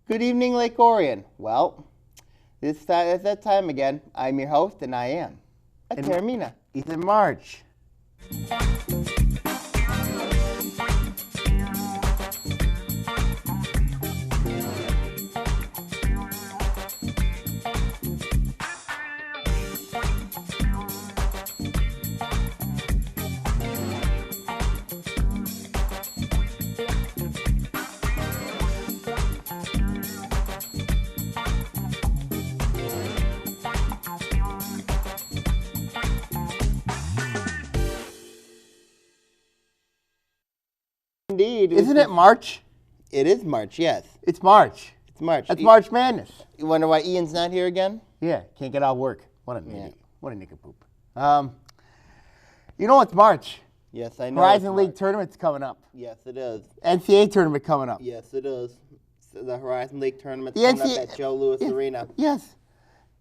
Good evening, Lake Orion. Well, it's that time again. I'm your host, and I am a Taormina. Ethan March. Indeed. Isn't it March? It is March, yes. It's March. It's March. That's March Madness. You wonder why Ian's not here again? Yeah, can't get out of work. What a idiot. What a knickerpoop. You know it's March. Yes, I know. Horizon League tournament's coming up. Yes, it is. NCAA tournament coming up. Yes, it is. So the Horizon League tournament's The coming NCAA up at Joe Louis Arena. Yes.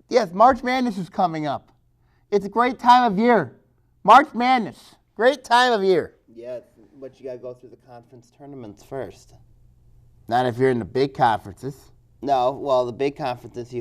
Yes, March Madness is coming up. It's a great time of year. March Madness. Great time of year. Yes, but you got to go through the conference tournaments first. Not if you're in the big conferences. No, well, the big conferences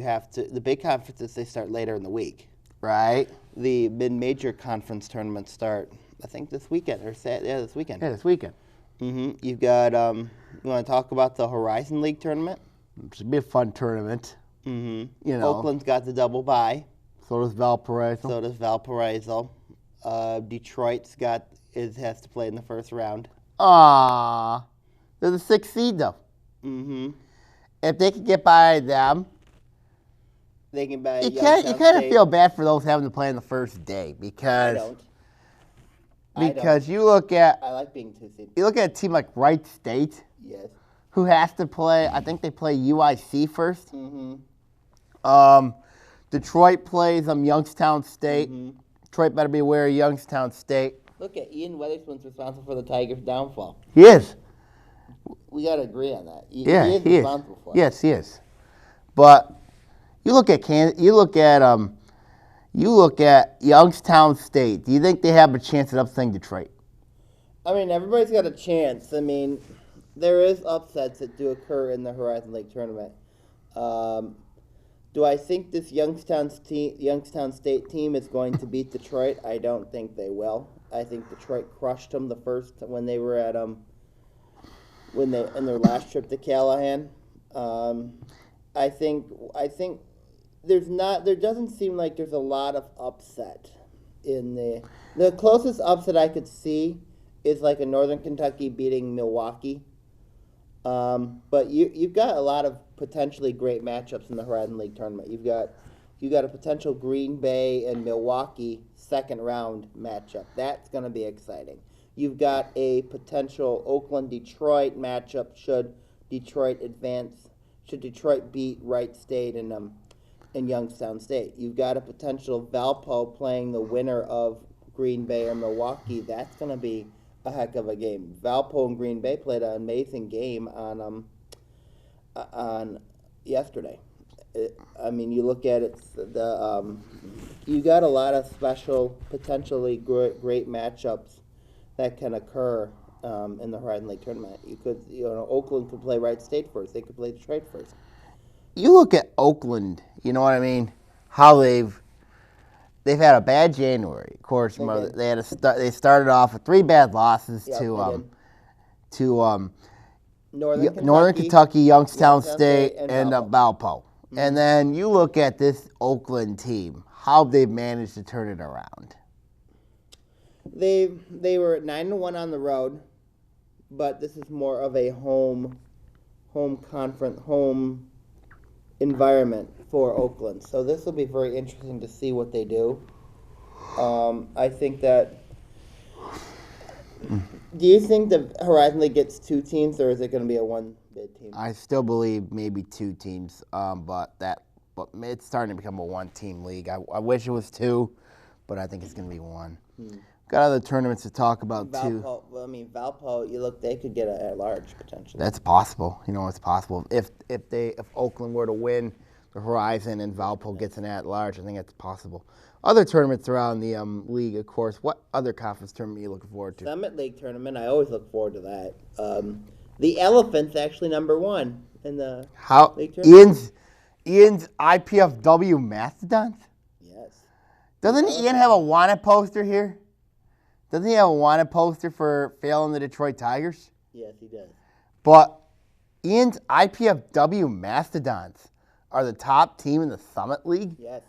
they start later in the week. Right. The mid-major conference tournaments start, I think, this weekend this weekend. Yeah, this weekend. You've got. You want to talk about the Horizon League tournament? It should be a fun tournament. You know. Oakland's got the double bye. So does Valparaiso. So does Valparaiso. Detroit's has to play in the first round. They're the 6th seed though. If they could get by them, they can buy. You kind of feel bad for those having to play on the first day because. I don't. You look at. I like being 2 seed. You look at a team like Wright State. Yes. Who has to play? I think they play UIC first. Detroit plays Youngstown State. Detroit better be aware of Youngstown State. Look at Ian Weatherspoon's responsible for the Tigers' downfall. He is. We got to agree on that. He is responsible for it. Yes, he is. But you look at Youngstown State. Do you think they have a chance at upsetting Detroit? I mean, everybody's got a chance. I mean, there is upsets that do occur in the Horizon League tournament. Do I think this Youngstown State team is going to beat Detroit? I don't think they will. I think Detroit crushed them the first when they were at in their last trip to Callahan. I think there doesn't seem like there's a lot of upset in the closest upset I could see is like a Northern Kentucky beating Milwaukee. But you've got a lot of potentially great matchups in the Horizon League tournament. You've got a potential Green Bay and Milwaukee second round matchup. That's going to be exciting. You've got a potential Oakland-Detroit matchup should Detroit advance. Should Detroit beat Wright State and Youngstown State. You've got a potential Valpo playing the winner of Green Bay or Milwaukee. That's going to be a heck of a game. Valpo and Green Bay played an amazing game on yesterday. I mean, you look at it, you got a lot of special, potentially great matchups that can occur in the Horizon League tournament. Oakland could play Wright State first. They could play Detroit first. You look at Oakland. You know what I mean? How they've had a bad January. Of course, they started off with 3 bad losses to Northern Kentucky, Youngstown State, and Valpo. And then you look at this Oakland team, how they've managed to turn it around. They were 9-1 on the road, but this is more of a home environment for Oakland. So this will be very interesting to see what they do. I think that. Do you think the Horizon League gets 2 teams, or is it going to be a one bid team? I still believe maybe 2 teams, but it's starting to become a 1-team league. I wish it was 2, but I think it's going to be 1. Got other tournaments to talk about too. Well, I mean, Valpo, they could get at large potentially. That's possible. It's possible. If Oakland were to win the Horizon and Valpo gets an at large, I think that's possible. Other tournaments around the league, of course. What other conference tournament are you looking forward to? Summit League tournament. I always look forward to that. The Elephants actually number 1 in the How league tournament. Ian's IPFW Mastodons? Yes. Doesn't Ian have a wanted poster here? Doesn't he have a wanted poster for failing the Detroit Tigers? Yes, he does. But Ian's IPFW Mastodons are the top team in the Summit League? Yes.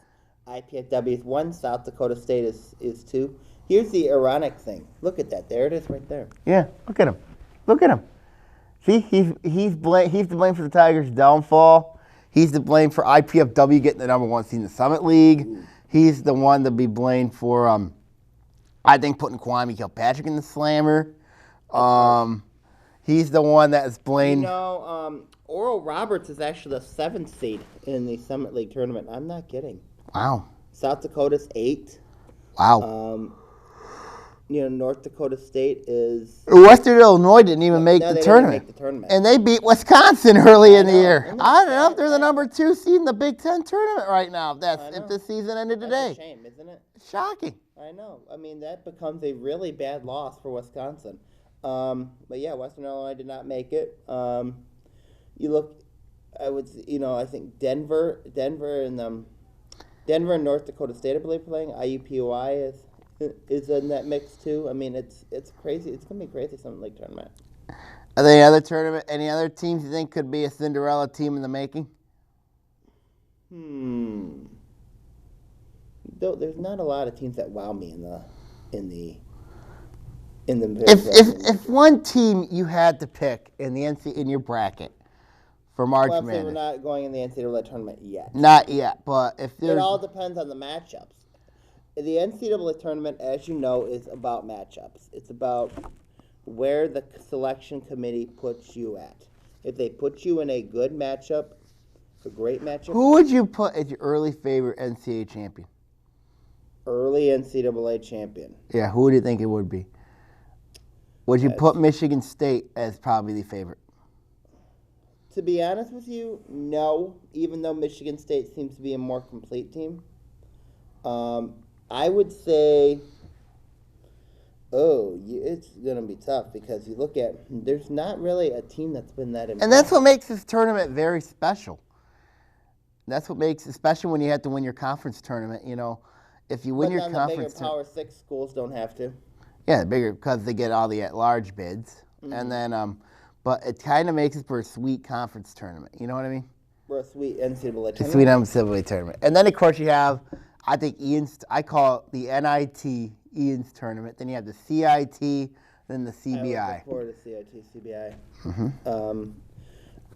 IPFW is 1, South Dakota State is 2. Here's the ironic thing. Look at that. There it is right there. Yeah, look at him. Look at him. See, he's to blame for the Tigers' downfall. He's to blame for IPFW getting the #1 seed in the Summit League. Ooh. He's the one to be blamed for, I think, putting Kwame Kilpatrick in the slammer. He's the one that is blamed. Oral Roberts is actually the 7th seed in the Summit League tournament. I'm not kidding. Wow. South Dakota's 8. Wow. North Dakota State is... Western Illinois didn't even make the tournament. Didn't make the tournament. And they beat Wisconsin early in the year. I don't know if they're the #2 seed in the Big Ten tournament right now, if the season ended today. That's a shame, isn't it? Shocking. I know. I mean, that becomes a really bad loss for Wisconsin. But yeah, Western Illinois did not make it. You look, I think Denver and North Dakota State, I believe, playing. IUPUI is in that mix too. I mean, it's crazy. It's gonna be crazy Summit League tournament. Are there any other teams you think could be a Cinderella team in the making? Though there's not a lot of teams that wow me in the. If one team you had to pick in your bracket for March Madness. Well, we're not going in the NCAA tournament yet. Not yet, but if there's... It all depends on the matchups. The NCAA tournament, as you know, is about matchups. It's about where the selection committee puts you at. If they put you in a good matchup, a great matchup... Who would you put as your early favorite NCAA champion? Early NCAA champion. Yeah, who do you think it would be? Would you put Michigan State as probably the favorite? To be honest with you, no. Even though Michigan State seems to be a more complete team, I would say, it's going to be tough because you look at, there's not really a team that's been that impressive. And that's what makes this tournament very special. That's what makes it special when you have to win your conference tournament. If you win your conference tournament. The bigger Power 6 schools don't have to. Yeah, bigger because they get all the at-large bids. Mm-hmm. And then, but it kind of makes it for a sweet conference tournament. You know what I mean? For a sweet NCAA tournament. A sweet NCAA tournament. And then, of course, you have, I think, I call it the NIT, Ian's tournament. Then you have the CIT, then the CBI. I look forward to CIT, CBI. Mm-hmm.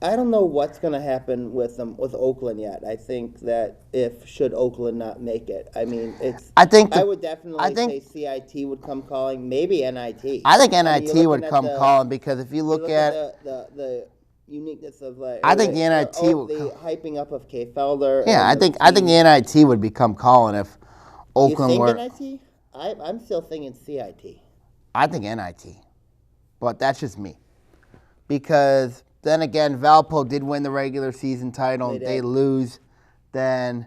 I don't know what's going to happen with Oakland yet. I think that should Oakland not make it, I mean, I would definitely say CIT would come calling, maybe NIT. I think NIT would come calling because if you look at the uniqueness of I think the NIT would the hyping up of K. Felder. Yeah, I think the NIT would become calling if Oakland were. You think NIT? I'm still thinking CIT. I think NIT, but that's just me because. Then again, Valpo did win the regular season title. They lose, then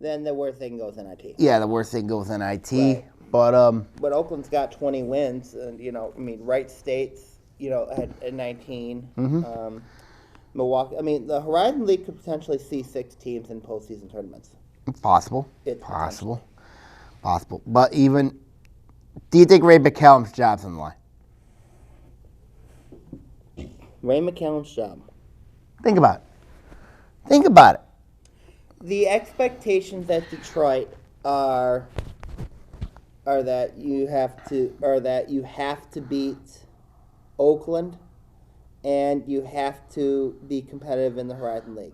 the worst thing goes NIT. Yeah, the worst thing goes NIT. Right. But Oakland's got 20 wins, and Wright State's at 19. Mm-hmm. Milwaukee. The Horizon League could potentially see 6 teams in postseason tournaments. Possible. Possible. But do you think Ray McCallum's job's on the line? Ray McCallum's job. Think about it. The expectations at Detroit are that you have to beat Oakland, and you have to be competitive in the Horizon League.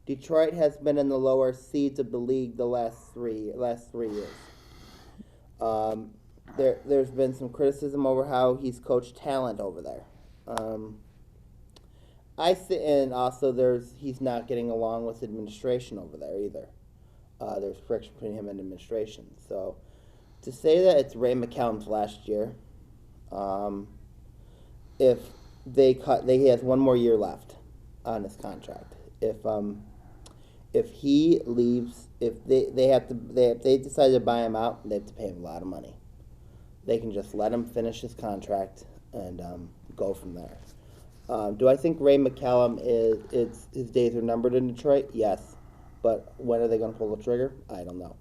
Detroit has been in the lower seeds of the league the last 3 years. There's been some criticism over how he's coached talent over there. And also he's not getting along with administration over there either. There's friction between him and administration. So to say that it's Ray McCallum's last year, if he has 1 more year left on his contract. If he leaves, if they decide to buy him out, they have to pay him a lot of money. They can just let him finish his contract and go from there. Do I think Ray McCallum his days are numbered in Detroit? Yes. But when are they going to pull the trigger? I don't know.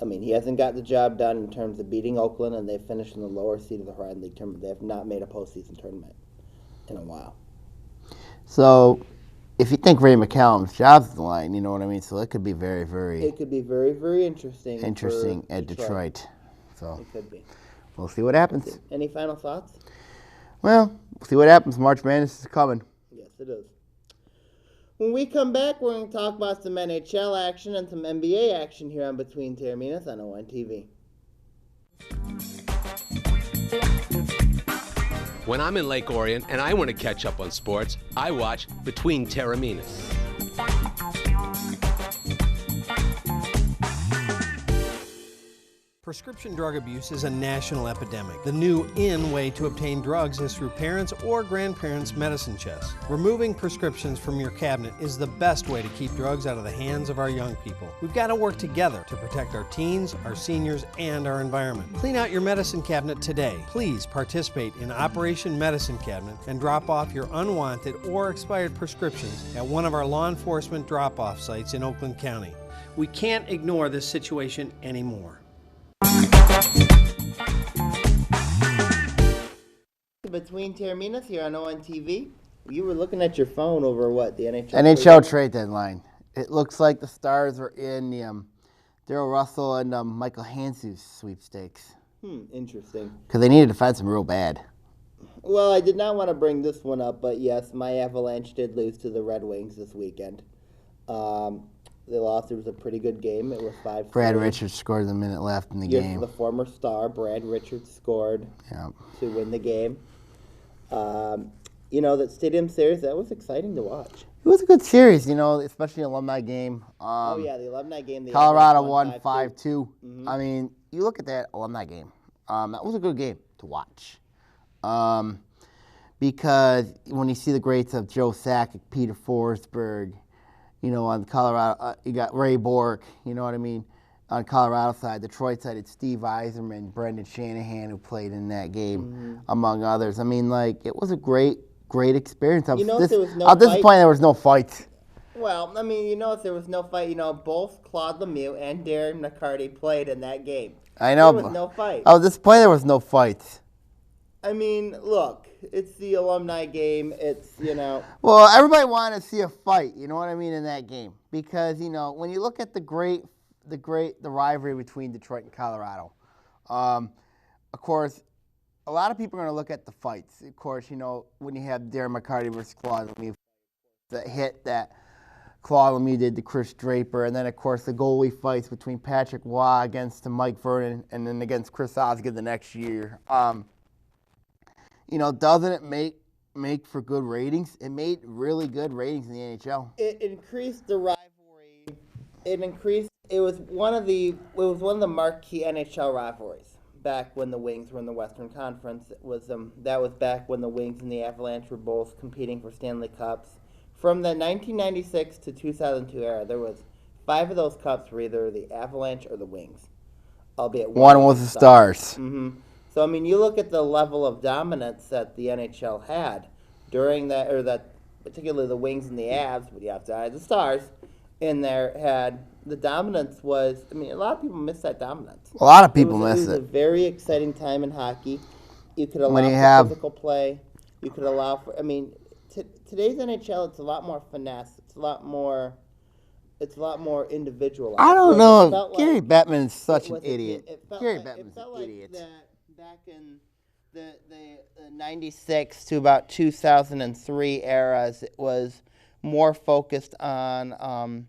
I mean, he hasn't got the job done in terms of beating Oakland, and they've finished in the lower seed of the Horizon League tournament. They have not made a postseason tournament in a while. So, if you think Ray McCallum's job's the line, you know what I mean? So it could be very, very... It could be very, very interesting. Interesting at Detroit. So it could be. We'll see what happens. Any final thoughts? Well, we'll see what happens. March Madness is coming. Yes, it is. When we come back, we're going to talk about some NHL action and some NBA action here on Between Taorminas on ONTV. When I'm in Lake Orion and I want to catch up on sports, I watch Between Taorminas. Prescription drug abuse is a national epidemic. The new in way to obtain drugs is through parents' or grandparents' medicine chests. Removing prescriptions from your cabinet is the best way to keep drugs out of the hands of our young people. We've got to work together to protect our teens, our seniors, and our environment. Clean out your medicine cabinet today. Please participate in Operation Medicine Cabinet and drop off your unwanted or expired prescriptions at one of our law enforcement drop-off sites in Oakland County. We can't ignore this situation anymore. Between Taorminas here on ONTV. You were looking at your phone over what, the NHL? NHL trade deadline. It looks like the Stars are in the Daryl Russell and Michael Hansu's sweepstakes. Interesting. Because they need to defend them real bad. Well, I did not want to bring this one up, but yes, my Avalanche did lose to the Red Wings this weekend. They lost. It was a pretty good game. It was 5-3. Brad Richards scored the minute left in the Yes, game. the former star, Brad Richards, scored to win the game. That Stadium Series, that was exciting to watch. It was a good series, especially an alumni game. The alumni game. Colorado won 5-2. I mean, you look at that alumni game. That was a good game to watch. Because when you see the greats of Joe Sakic, Peter Forsberg, on Colorado, you got Ray Bork, you know what I mean? On Colorado side, Detroit side, it's Steve Yzerman, Brendan Shanahan, who played in that game, among others. I mean, it was a great experience. There was no I'm disappointed there was no fight. Well, I mean, if there was no fight, both Claude Lemieux and Darren McCarty played in that game. I know. There was no fight. I was disappointed there was no fight. I mean, look, it's the alumni game. It's, Well, everybody wanted to see a fight, you know what I mean, in that game. Because, when you look at the rivalry between Detroit and Colorado, of course, a lot of people are going to look at the fights. Of course, when you have Darren McCarty versus Claude Lemieux, the hit that Claude Lemieux did to Chris Draper, and then, of course, the goalie fights between Patrick Waugh against Mike Vernon and then against Chris Osgood the next year. Doesn't it make for good ratings? It made really good ratings in the NHL. It increased the rivalry. It was one of the marquee NHL rivalries back when the Wings were in the Western Conference. That was back when the Wings and the Avalanche were both competing for Stanley Cups. From the 1996 to 2002 era, there was 5 of those cups were either the Avalanche or the Wings, albeit one was the Stars. So, I mean, you look at the level of dominance that the NHL had during that, particularly the Wings and the Avs, but you have to add the Stars in there, had the dominance was, I mean, a lot of people miss that dominance. A lot of people miss it. It was a very exciting time in hockey. You could allow for physical play. You could allow for, today's NHL, it's a lot more finesse. It's a lot more individualized. I don't know. Gary Bettman is such an idiot. Gary Bettman's an idiot. Back in the 96 to about 2003 eras, it was more focused on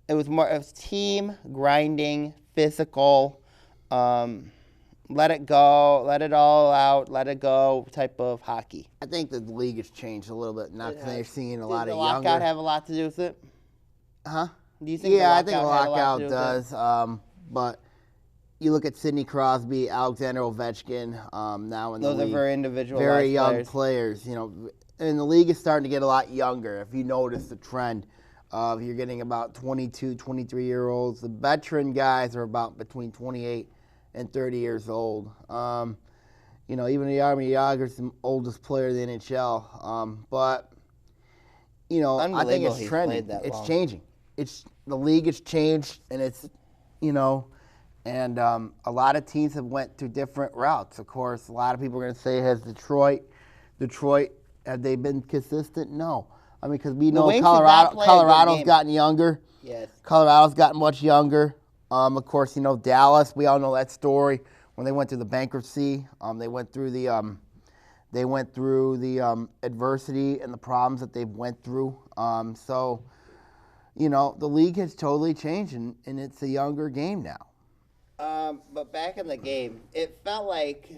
it was team grinding, physical, let it go, let it all out, let it go type of hockey. I think the league has changed a little bit now because they're seeing a lot of younger. Did the lockout have a lot to do with it? Huh? Do you think? Yeah, I think the lockout does. But you look at Sidney Crosby, Alexander Ovechkin, now in the league. Those are very individualized very young players. And the league is starting to get a lot younger. If you notice the trend, you're getting about 22, 23-year-olds. The veteran guys are about between 28 and 30 years old. You know, even Jaromir Jagr's the oldest player in the NHL. But, you know, I think Unbelievable it's he's trending. played that It's long. changing. The league has changed, and it's, you know, and a lot of teams have went through different routes. Of course, a lot of people are going to say, has Detroit, have they been consistent? No. I mean, because we know Wings did not play a good Colorado's game. gotten younger. Yes. Colorado's gotten much younger. Of course, you know, Dallas, we all know that story. When they went through the bankruptcy, they went through the adversity and the problems that they've went through. So, you know, the league has totally changed, and it's a younger game now. But back in the game, it felt like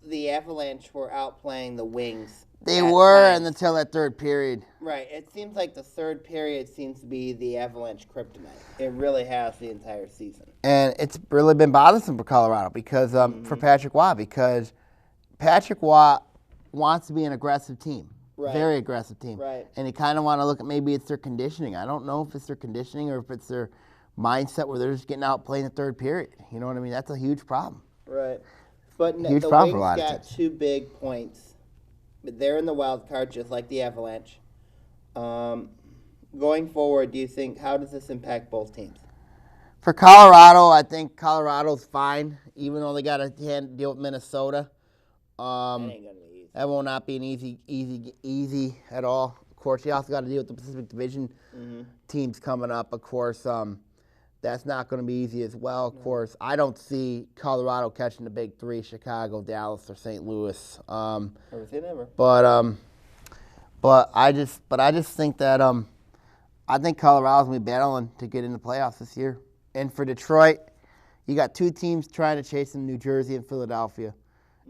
the Avalanche were outplaying the Wings. They at were times. until that third period. Right. It seems like the third period seems to be the Avalanche kryptonite. It really has the entire season. And it's really been bothersome for Colorado because for Patrick Waugh, because Patrick Waugh wants to be an aggressive team, Right. very aggressive team. Right. And you kind of want to look at maybe it's their conditioning. I don't know if it's their conditioning or if it's their mindset where they're just getting outplayed in the third period. You know what I mean? That's a huge problem. Right. But Huge the problem for a Wings lot of got teams. 2 big points. But they're in the wild card just like the Avalanche. Going forward, do you think, how does this impact both teams? For Colorado, I think Colorado's fine, even though they got to deal with Minnesota. That ain't going to be easy. That will not be an easy at all. Of course, you also got to deal with the Pacific Division teams coming up. Of course, that's not going to be easy as well. Of course, I don't see Colorado catching the big 3: Chicago, Dallas, or St. Louis. Never say never. But I just think that I think Colorado's going to be battling to get in the playoffs this year. And for Detroit, you got 2 teams trying to chase them, New Jersey and Philadelphia.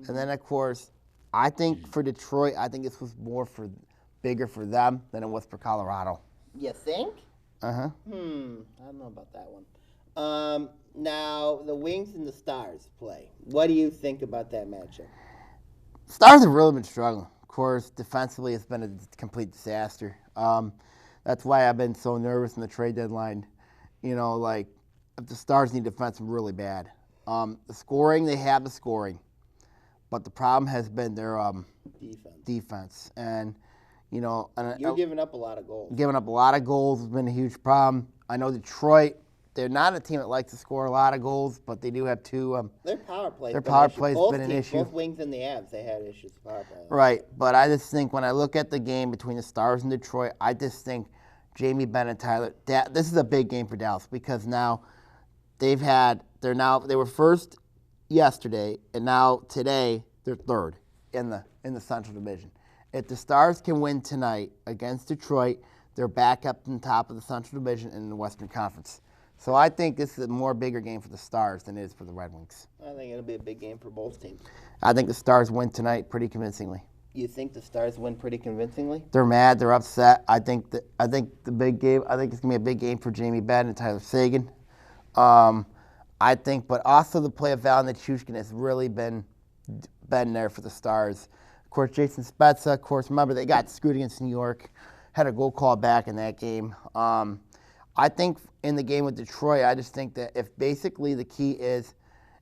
And then, of course, I think for Detroit, I think this was bigger for them than it was for Colorado. You think? Uh-huh. I don't know about that one. Now, the Wings and the Stars play. What do you think about that matchup? Stars have really been struggling. Of course, defensively, it's been a complete disaster. That's why I've been so nervous in the trade deadline. You know, like, if the Stars need defense really bad. The scoring, they have the scoring. But the problem has been their defense. And, you know... You're giving up a lot of goals. Giving up a lot of goals has been a huge problem. I know Detroit, they're not a team that likes to score a lot of goals, but they do have 2... Their power play. Their power play's been an issue. Both Wings and the Avs, they had issues with power play. Right, but I just think when I look at the game between the Stars and Detroit, I just think Jamie Benn and Tyler, this is a big game for Dallas because now they were first yesterday, and now today they're third in the Central Division. If the Stars can win tonight against Detroit, they're back up in top of the Central Division in the Western Conference. So I think this is a more bigger game for the Stars than it is for the Red Wings. I think it'll be a big game for both teams. I think the Stars win tonight pretty convincingly. You think the Stars win pretty convincingly? They're mad. They're upset. I think the big game. I think it's gonna be a big game for Jamie Benn and Tyler Seguin. I think, but also the play of Val Nichushkin has really been there for the Stars. Of course, Jason Spezza. Of course, remember they got screwed against New York. Had a goal call back in that game. I think in the game with Detroit, I just think that if basically the key is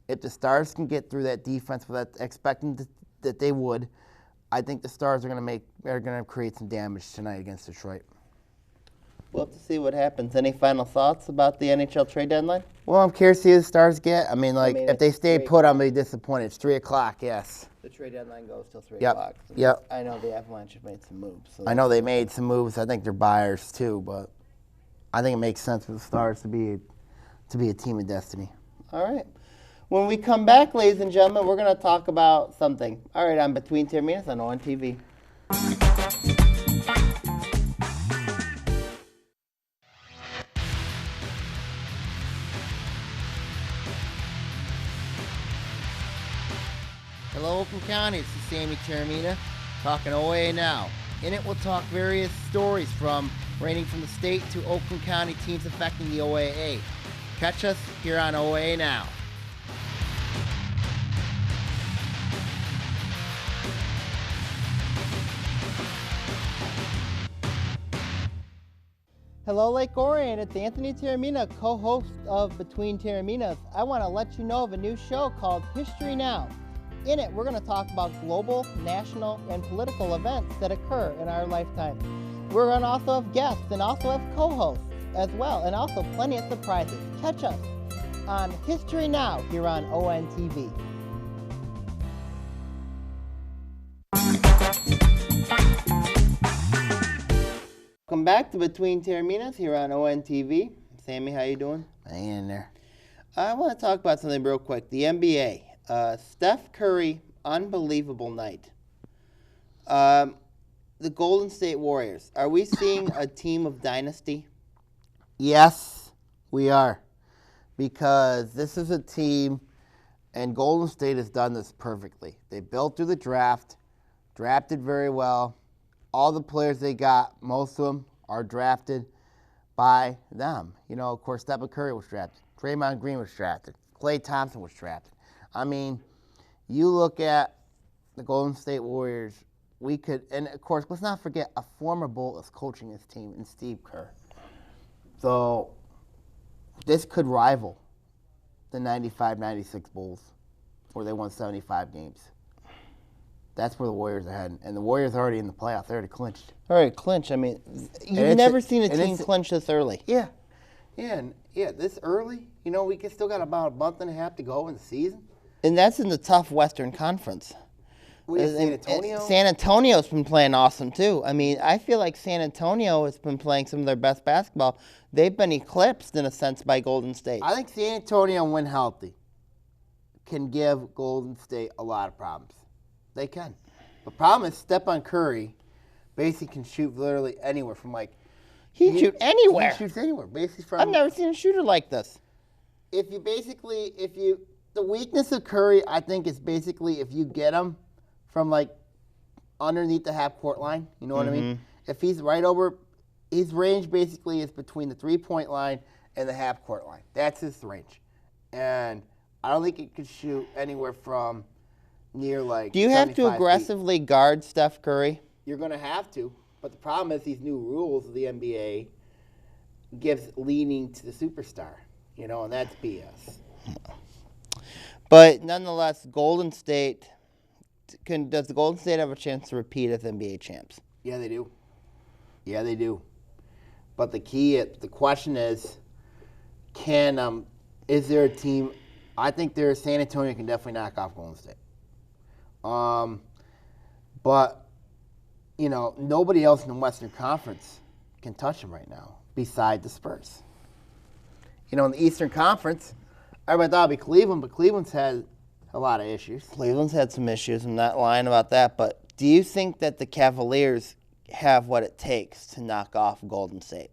if the Stars can get through that defense without expecting that they would, I think the Stars are going to create some damage tonight against Detroit. We'll have to see what happens. Any final thoughts about the NHL trade deadline? Well, I'm curious to see who the Stars get. I mean, if they it's stay 3 put, I'm o'clock. going to be disappointed. It's 3 o'clock, yes. The trade deadline goes till 3 Yep. o'clock. Yep. I know the Avalanche have made some moves. So I know they made some moves. I think they're buyers too, but I think it makes sense for the Stars to be a team of destiny. All right. When we come back, ladies and gentlemen, we're going to talk about something. All right, I'm Between Taorminas on ONTV. Hello, Oakland County. This is Sammy Taormina talking OAA Now. In it, we'll talk various stories ranging from the state to Oakland County teams affecting the OAA. Catch us here on OAA Now. Hello, Lake Orion. It's Anthony Taormina, co-host of Between Taorminas. I want to let you know of a new show called History Now. In it, we're going to talk about global, national, and political events that occur in our lifetime. We're going to also have guests and also have co-hosts as well, and also plenty of surprises. Catch us on History Now here on ONTV. Welcome back to Between Taorminas here on ONTV. Sammy, how you doing? Hang in there. I want to talk about something real quick. The NBA. Steph Curry, unbelievable night. The Golden State Warriors. Are we seeing a team of dynasty? Yes, we are. Because this is a team, and Golden State has done this perfectly. They built through the draft, drafted very well. All the players they got, most of them are drafted by them. You know, of course, Stephen Curry was drafted. Draymond Green was drafted. Klay Thompson was drafted. I mean, you look at the Golden State Warriors, we could, and of course, let's not forget a former Bull is coaching this team in Steve Kerr. So this could rival the 95-96 Bulls, where they won 75 games. That's where the Warriors are heading. And the Warriors are already in the playoffs. They're already clinched. All right, clinch. I mean, you've never seen a team clinch this early. Yeah. Yeah, this early. You know, we still got about a month and a half to go in the season. And that's in the tough Western Conference. San Antonio? San Antonio's been playing awesome, too. I mean, I feel like San Antonio has been playing some of their best basketball. They've been eclipsed, in a sense, by Golden State. I think San Antonio, when healthy, can give Golden State a lot of problems. They can. The problem is Stephen Curry basically can shoot literally anywhere from He can shoot anywhere. He shoots anywhere. Basically from. I've never seen a shooter like this. The weakness of Curry, I think, is basically if you get him from underneath the half-court line, you know what I mean? If he's right over, his range basically is between the three-point line and the half-court line. That's his range. And I don't think he could shoot anywhere from near Do you have to aggressively guard Steph Curry? You're going to have to. But the problem is these new rules of the NBA gives leaning to the superstar, and that's BS. But nonetheless, Golden State, does the Golden State have a chance to repeat as NBA champs? Yeah, they do. Yeah, they do. But the question is, is there a team? I think San Antonio can definitely knock off Golden State. But nobody else in the Western Conference can touch them right now, beside the Spurs. In the Eastern Conference, everybody thought it'd be Cleveland, but Cleveland's had a lot of issues. Cleveland's had some issues. I'm not lying about that. But do you think that the Cavaliers have what it takes to knock off Golden State?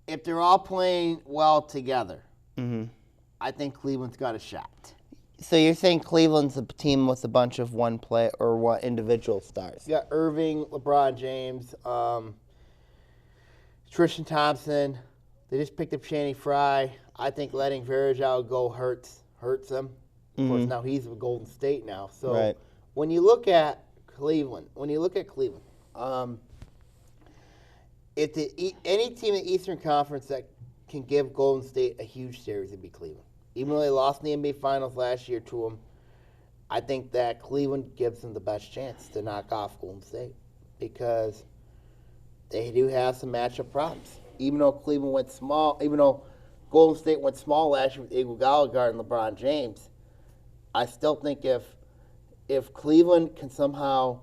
If they're all playing well together, I think Cleveland's got a shot. So you're saying Cleveland's a team with a bunch of one individual stars? You got Irving, LeBron James, Tristan Thompson. They just picked up Channing Frye. I think letting Varejao go hurts them. Of course, now he's with Golden State now. So when you look at Cleveland, if any team in the Eastern Conference that can give Golden State a huge series, it'd be Cleveland. Even though they lost in the NBA Finals last year to them, I think that Cleveland gives them the best chance to knock off Golden State because they do have some matchup problems. Even though Golden State went small last year with Iguodala and LeBron James, I still think if Cleveland can somehow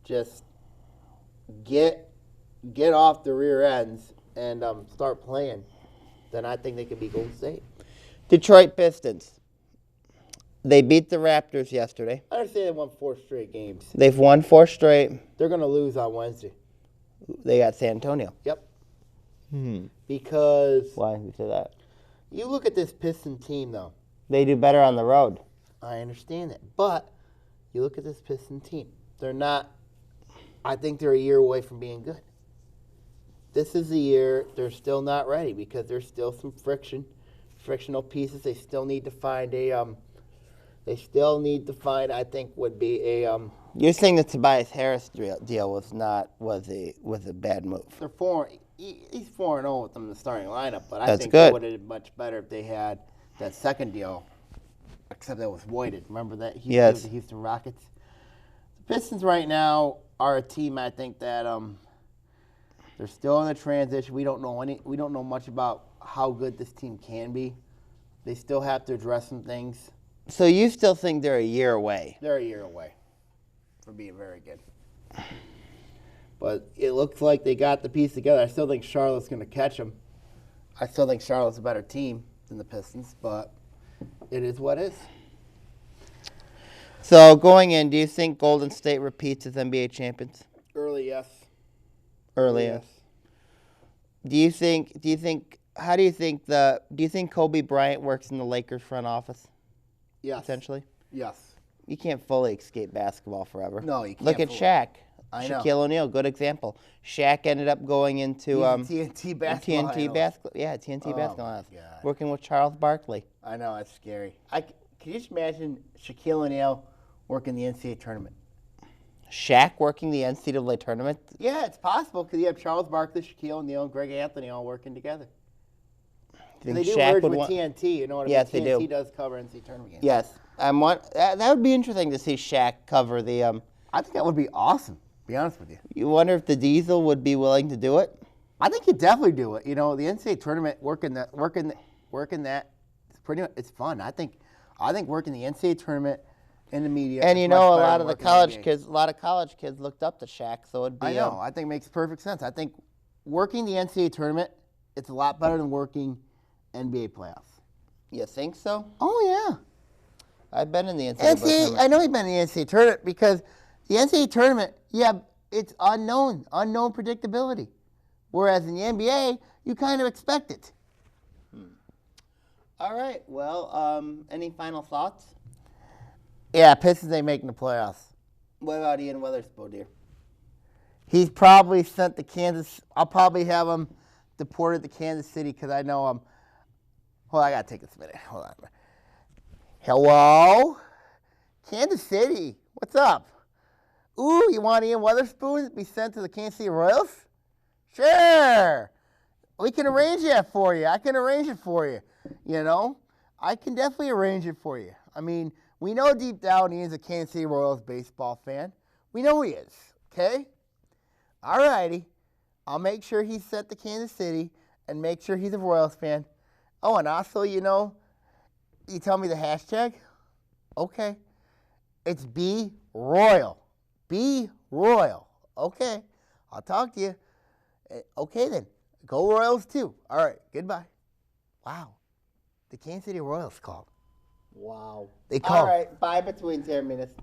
just get off the rear ends and start playing, then I think they can beat Golden State. Detroit Pistons. They beat the Raptors yesterday. I understand they won 4 straight games. They've won 4 straight. They're going to lose on Wednesday. They got San Antonio. Yep. Because... Why you say that? You look at this Piston team, though. They do better on the road. I understand that. But you look at this Piston team. They're not... I think they're a year away from being good. This is the year they're still not ready because there's still some frictional pieces. They still need to find I think, would be a... You're saying the Tobias Harris deal was a bad move. They're 4. He's 4-0 with them in the starting lineup, but I That's think good. they would have been much better if they had that second deal except that was voided. Remember that? Yes. The Houston Rockets. The Pistons right now are a team. I think that they're still in the transition. We don't know much about how good this team can be. They still have to address some things. So you still think they're a year away? They're a year away from being very good. But it looks like they got the piece together. I still think Charlotte's going to catch them. I still think Charlotte's a better team than the Pistons, but it is what it is. So going in, do you think Golden State repeats as NBA champions? Early, yes. Early, yes. Do you think Kobe Bryant works in the Lakers front office? Yes. Essentially? Yes. You can't fully escape basketball forever. No, you can't. Look at fully. Shaq. I know. Shaquille O'Neal, good example. Shaq ended up going into TNT basketball. TNT basketball. Yeah, TNT basketball. my analyst. God. Working with Charles Barkley. I know, that's scary. Can you just imagine Shaquille O'Neal working the NCAA tournament? Shaq working the NCAA tournament? Yeah, it's possible because you have Charles Barkley, Shaquille O'Neal, and Greg Anthony all working together. Think They do Shaq merge would with want- TNT. You know what I mean? Yes, they TNT do. does cover NCAA tournament games. Yes. That would be interesting to see Shaq cover the. I think that would be awesome, to be honest with you. You wonder if the Diesel would be willing to do it? I think you definitely do it. You know, the NCAA tournament, working that, it's pretty much, it's fun. I think working the NCAA tournament in the media. And is you much know, better a lot than of the working in college NBA. kids, looked up to Shaq, so it'd be. I know. I think it makes perfect sense. I think working the NCAA tournament, it's a lot better than working NBA playoffs. You think so? Oh yeah. I've been in the NCAA tournament. I know you've been in the NCAA tournament because the NCAA tournament, it's unknown predictability. Whereas in the NBA, you kind of expect it. All right. Well, any final thoughts? Yeah, Pistons ain't making the playoffs. What about Ian Weatherspoon, dear? He's probably sent to Kansas. I'll probably have him deported to Kansas City because I know him. Hold on, I got to take this minute. Hold on. Hello? Kansas City. What's up? Ooh, you want Ian Weatherspoon to be sent to the Kansas City Royals? Sure. We can arrange that for you. I can arrange it for you. You know? I can definitely arrange it for you. I mean, we know deep down Ian's a Kansas City Royals baseball fan. We know he is. Okay? All righty. I'll make sure he's sent to Kansas City and make sure he's a Royals fan. Oh, and also, you know, you tell me the hashtag? Okay. It's Be Royal. Be Royal. Okay. I'll talk to you. Okay, then. Go Royals, too. All right. Goodbye. Wow. The Kansas City Royals called. Wow. They called. All right. Bye between 10 minutes.